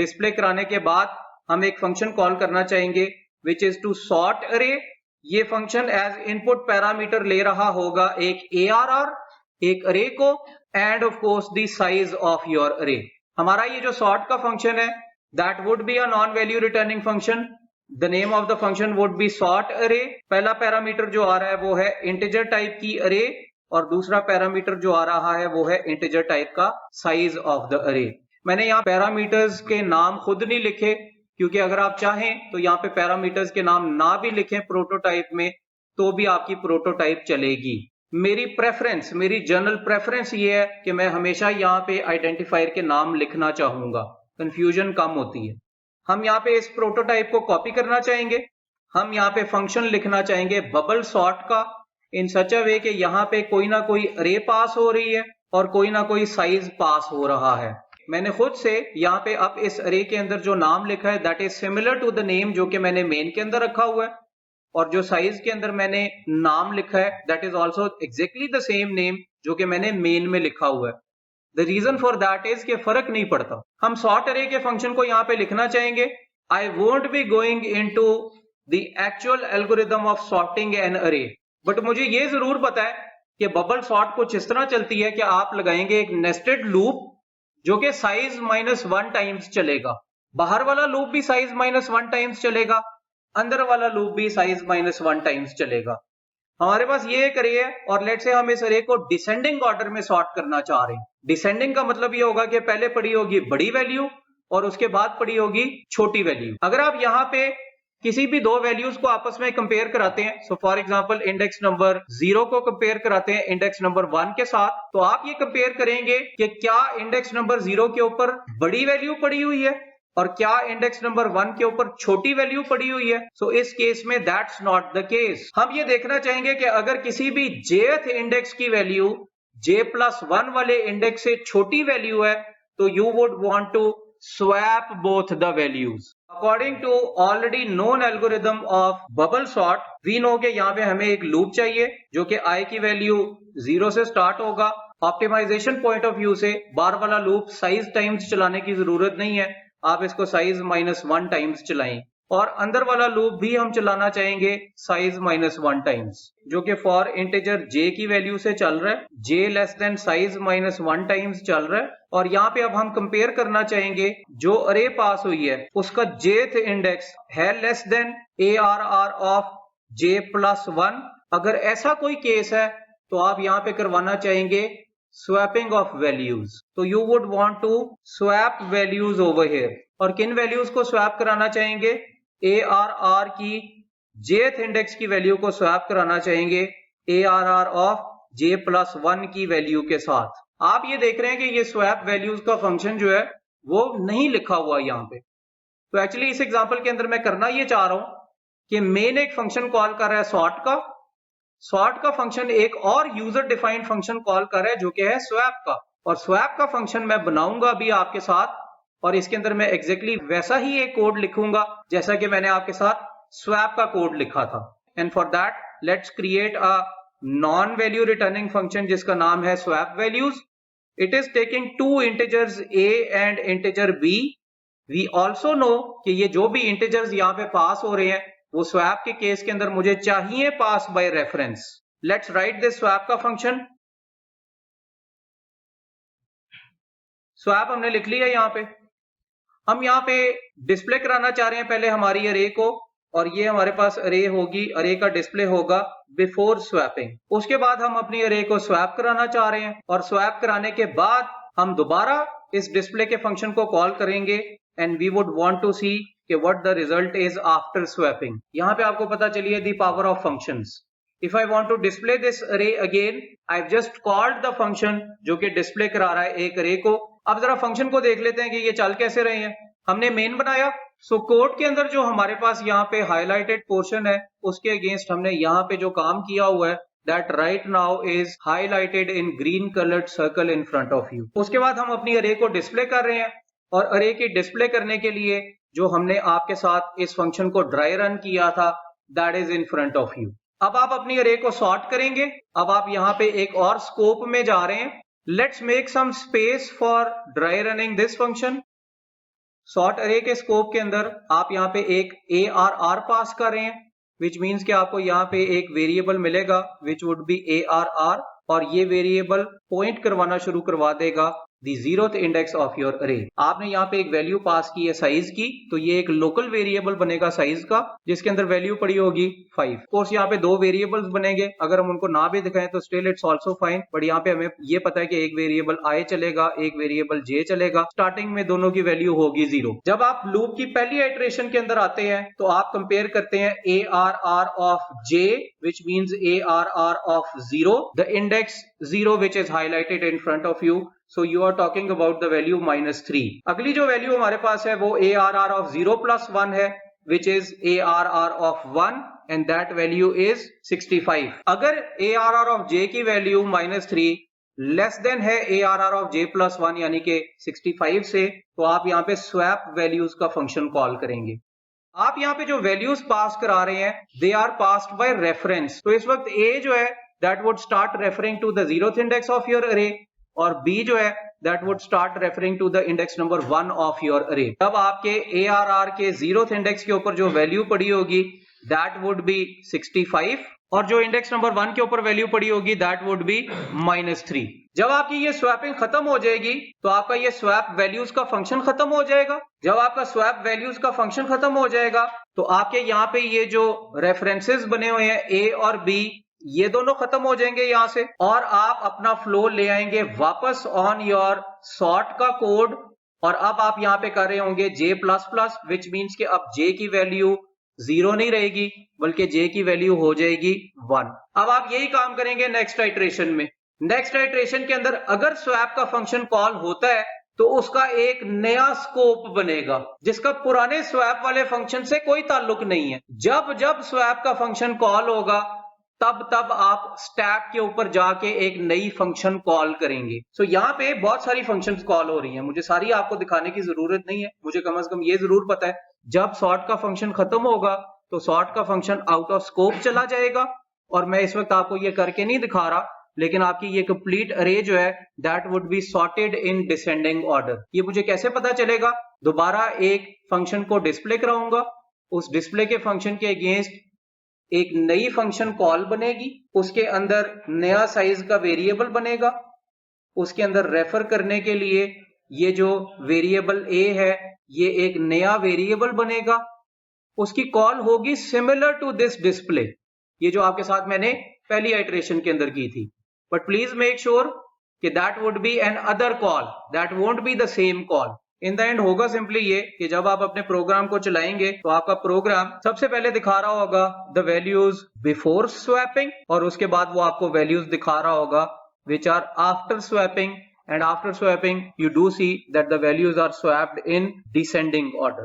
Display कराने के बाद हम एक फंक्शन कॉल करना चाहेंगे विच इज टू सॉर्ट अरे। ये फंक्शन एज इनपुट पैरामीटर ले रहा होगा एक ARR, एक अरे को, end of course the size of your अरे। हमारा ये जो सॉर्ट का फंक्शन है that would be a non value returning function. The name of the function would be sort अरे। पहला पैरामीटर जो आ रहा है वो है इंटीजर टाइप की अरे, और दूसरा पैरामीटर जो आ रहा है वो है इंटीजर टाइप का साइज ऑफ द अरे। मैंने यहाँ पैरामीटर्स के नाम खुद नहीं लिखे, क्योंकि अगर आप चाहें तो यहाँ पे पैरामीटर्स के नाम ना भी लिखें प्रोटोटाइप में तो भी आपकी प्रोटोटाइप चलेगी। मेरी प्रेफरेंस, मेरी जनरल प्रेफरेंस ये है कि मैं हमेशा यहाँ पे आइडेंटिफायर के नाम लिखना चाहूंगा, कंफ्यूजन कम होती है। हम यहाँ पे इस प्रोटोटाइप को कॉपी करना चाहेंगे। हम यहाँ पे फंक्शन लिखना चाहेंगे बबल सॉर्ट का, इन सच अ वे कि यहाँ पे कोई ना कोई अरे पास हो रही है और कोई ना कोई साइज पास हो रहा है। मैंने खुद से यहाँ पे अब इस अरे के अंदर जो नाम लिखा है that is similar to the name जो कि मैंने मेन के अंदर रखा हुआ है, और जो साइज के अंदर मैंने नाम लिखा है that is also exactly the same name जो कि मैंने मेन में लिखा हुआ है। The reason for that is कि फर्क नहीं पड़ता। हम सॉर्ट अरे के फंक्शन को यहाँ पे लिखना चाहेंगे। I won't be going into the actual algorithm of sorting an array, but मुझे ये जरूर पता है कि बबल सॉर्ट कुछ इस तरह चलती है कि आप लगाएंगे एक नेस्टेड लूप जो कि साइज -1 टाइम्स चलेगा। बाहर वाला लूप भी साइज -1 टाइम्स चलेगा, अंदर वाला लूप भी साइज -1 टाइम्स चलेगा। हमारे पास ये एक अरे है और लेट से हम इस अरे को डिसेंडिंग ऑर्डर में सॉर्ट करना चाह रहे हैं। डिसेंडिंग का मतलब ये होगा कि पहले पड़ी होगी बड़ी वैल्यू और उसके बाद पड़ी होगी छोटी वैल्यू। अगर आप यहाँ पे किसी भी दो वैल्यूज को आपस में कंपेयर कराते हैं, so for example index number 0 को कंपेयर कराते हैं इंडेक्स नंबर 1 के साथ, तो आप ये कंपेयर करेंगे कि क्या इंडेक्स नंबर 0 के ऊपर बड़ी वैल्यू पड़ी हुई है और क्या इंडेक्स नंबर 1 के ऊपर छोटी वैल्यू पड़ी हुई है। सो इस केस में दैट्स नॉट द केस। हम ये देखना चाहेंगे कि अगर किसी भी jth इंडेक्स की वैल्यू j+1 वाले इंडेक्स से छोटी वैल्यू है तो you would want to swap both the values. According to already known algorithm of bubble sort, we know कि यहाँ पे हमें एक लूप चाहिए जो कि i की वैल्यू 0 से स्टार्ट होगा। ऑप्टिमाइजेशन पॉइंट ऑफ व्यू से बार वाला लूप साइज टाइम्स चलाने की जरूरत नहीं है, आप इसको साइज -1 टाइम्स चलाएं, और अंदर वाला लूप भी हम चलाना चाहेंगे साइज -1 टाइम्स, जो कि फॉर इंटीजर j की वैल्यू से चल रहा है, j less than size -1 times चल रहा है। और यहाँ पे अब हम कंपेयर करना चाहेंगे जो अरे पास हुई है उसका jth इंडेक्स है less than ARR of j+1। अगर ऐसा कोई केस है तो आप यहाँ पे करवाना चाहेंगे स्वैपिंग ऑफ वैल्यूज। तो you would want to swap values over here, और किन वैल्यूज को स्वैप कराना चाहेंगे? ARR की jth इंडेक्स की वैल्यू को स्वैप कराना चाहेंगे ARR ऑफ j+1 की वैल्यू के साथ। आप ये देख रहे हैं कि ये स्वैप वैल्यूज का फंक्शन जो है वो नहीं लिखा हुआ यहाँ पे। तो एक्चुअली इस एग्जांपल के अंदर मैं करना ये चाह रहा हूं कि मेन एक फंक्शन कॉल कर रहा है सॉर्ट का फंक्शन एक और यूजर डिफाइंड फंक्शन कॉल कर रहा है जो कि है स्वैप का, और स्वैप का फंक्शन मैं बनाऊंगा अभी आपके साथ, और इसके अंदर मैं एग्जैक्टली वैसा ही एक कोड लिखूंगा जैसा कि मैंने आपके साथ स्वैप का कोड लिखा था। And for that let's create a non value returning function जिसका नाम है swap values. It is taking two integers a and integer b। We also know कि ये जो भी इंटीजर्स यहाँ पे पास हो रहे हैं वो स्वैप के केस के अंदर मुझे चाहिए pass by reference. Let's write this swap का फंक्शन। स्वैप हमने लिख लिया यहाँ पे। हम यहाँ पे डिस्प्ले कराना चाह रहे हैं पहले हमारी अरे को, और ये हमारे पास अरे होगी, अरे का डिस्प्ले होगा बिफोर स्वैपिंग। उसके बाद हम अपनी अरे को स्वैप कराना चाह रहे हैं, और स्वैप कराने के बाद हम दोबारा इस डिस्प्ले के फंक्शन को कॉल करेंगे and we would want to see कि what the result is after swapping. यहाँ पे आपको पता चली है the power of functions. If I want to display this array again, I have just called the function जो कि डिस्प्ले करा रहा है एक अरे को। अब जरा फंक्शन को देख लेते हैं कि ये चल कैसे रहे हैं। हमने मेन बनाया, सो कोड के अंदर जो हमारे पास यहाँ पे हाईलाइटेड पोर्शन है उसके अगेंस्ट हमने यहाँ पे जो काम किया हुआ है that right now is highlighted in green coloured circle in front of you. उसके बाद हम अपनी अरे को डिस्प्ले कर रहे हैं, और अरे की डिस्प्ले करने के लिए जो हमने आपके साथ इस फंक्शन को ड्राई रन किया था that is in front of you. अब आप अपनी अरे को सॉर्ट करेंगे। अब आप यहाँ पे एक और स्कोप में जा रहे हैं। Let's make some space for dry running this function. Sort array के स्कोप के अंदर आप यहाँ पे एक ARR पास कर रहे हैं, विच मीन्स कि आपको यहाँ पे एक वेरिएबल मिलेगा विच वुड बी ARR, और ये वेरिएबल पॉइंट करवाना शुरू करवा देगा दी 0th इंडेक्स ऑफ योर अरे। आपने यहाँ पे एक वैल्यू पास की है साइज की, तो ये एक लोकल वेरिएबल बनेगा साइज का, जिसके अंदर वैल्यू पड़ी होगी 5। कोर्स यहाँ पे दो वेरिएबल्स बनेंगे, अगर हम उनको ना भी दिखाएं तो still it's also fine, but यहाँ पे हमें ये पता है कि एक वेरिएबल i चलेगा, एक वेरिएबल j चलेगा। स्टार्टिंग में दोनों की वैल्यू होगी 0। जब आप लूप की पहली आइट्रेशन के अंदर आते हैं तो आप कंपेयर करते हैं ARR of j which means ARR of 0, the index 0 which is highlighted in front of you, so you are talking about the value -3। अगली जो वैल्यू हमारे पास है वो ARR of 0 plus 1 है which is ARR of 1 and that value is 65। अगर ARR of j की value -3 less than है ARR of j plus 1 यानी कि 65 से, तो आप यहाँ पे स्वैप वैल्यूज का फंक्शन कॉल करेंगे। आप यहाँ पे जो वैल्यूज पास करा रहे हैं they are passed by reference, तो इस वक्त A जो है that would start referring to the 0th index of your array, और B जो है that would start referring to the index number 1 of your array. तब आपके ARR के 0th इंडेक्स के ऊपर जो वैल्यू पड़ी होगी दैट वुड बी 65, और जो इंडेक्स नंबर 1 के ऊपर वैल्यू पड़ी होगी दैट वुड बी -3। जब आपकी ये स्वैपिंग खत्म हो जाएगी तो आपका ये स्वैप वैल्यूज का फंक्शन खत्म हो जाएगा। जब आपका स्वैप वैल्यूज का फंक्शन खत्म हो जाएगा तो आपके यहाँ पे ये जो रेफरेंसेस बने हुए हैं A और B, ये दोनों खत्म हो जाएंगे यहाँ से, और आप अपना फ्लो ले आएंगे वापस ऑन योर सॉर्ट का कोड, और अब आप यहाँ पे कर रहे होंगे J++, विच मीन्स कि अब J की वैल्यू 0 नहीं रहेगी बल्कि J की वैल्यू हो जाएगी 1। अब आप यही काम करेंगे नेक्स्ट आइट्रेशन में। नेक्स्ट आइट्रेशन के अंदर अगर स्वैप का फंक्शन कॉल होता है तो उसका एक नया स्कोप बनेगा जिसका पुराने स्वैप वाले फंक्शन से कोई ताल्लुक नहीं है। जब जब स्वैप का फंक्शन कॉल होगा तब तब आप स्टैक के ऊपर जाके एक नई फंक्शन कॉल करेंगे। सो यहाँ पे बहुत सारी फंक्शंस कॉल हो रही हैं, मुझे सारी आपको दिखाने की जरूरत नहीं है, मुझे कम से कम ये जरूर पता है जब सॉर्ट का फंक्शन खत्म होगा तो सॉर्ट का फंक्शन आउट ऑफ स्कोप चला जाएगा, और मैं इस वक्त आपको ये करके नहीं दिखा रहा, लेकिन आपकी ये कंप्लीट अरे जो है that would be sorted in descending order. ये मुझे कैसे पता चलेगा? दोबारा एक फंक्शन को डिस्प्ले कराऊंगा, उस डिस्प्ले के फंक्शन के अगेंस्ट एक नई फंक्शन कॉल बनेगी, उसके अंदर नया साइज का वेरिएबल बनेगा, उसके अंदर रेफर करने के लिए ये जो वेरिएबल A है ये एक नया वेरिएबल बनेगा, उसकी कॉल होगी सिमिलर टू दिस डिस्प्ले, ये जो आपके साथ मैंने पहली आइट्रेशन के अंदर की थी। बट प्लीज मेक श्योर कि that would be an other call, that won't be the same call. In the end होगा सिंपली ये कि जब आप अपने प्रोग्राम को चलाएंगे तो आपका प्रोग्राम सबसे पहले दिखा रहा होगा द वैल्यूज बिफोर स्वैपिंग, और उसके बाद वो आपको वैल्यूज दिखा रहा होगा which are after swapping, and after swapping you do see that the values are swapped in descending order।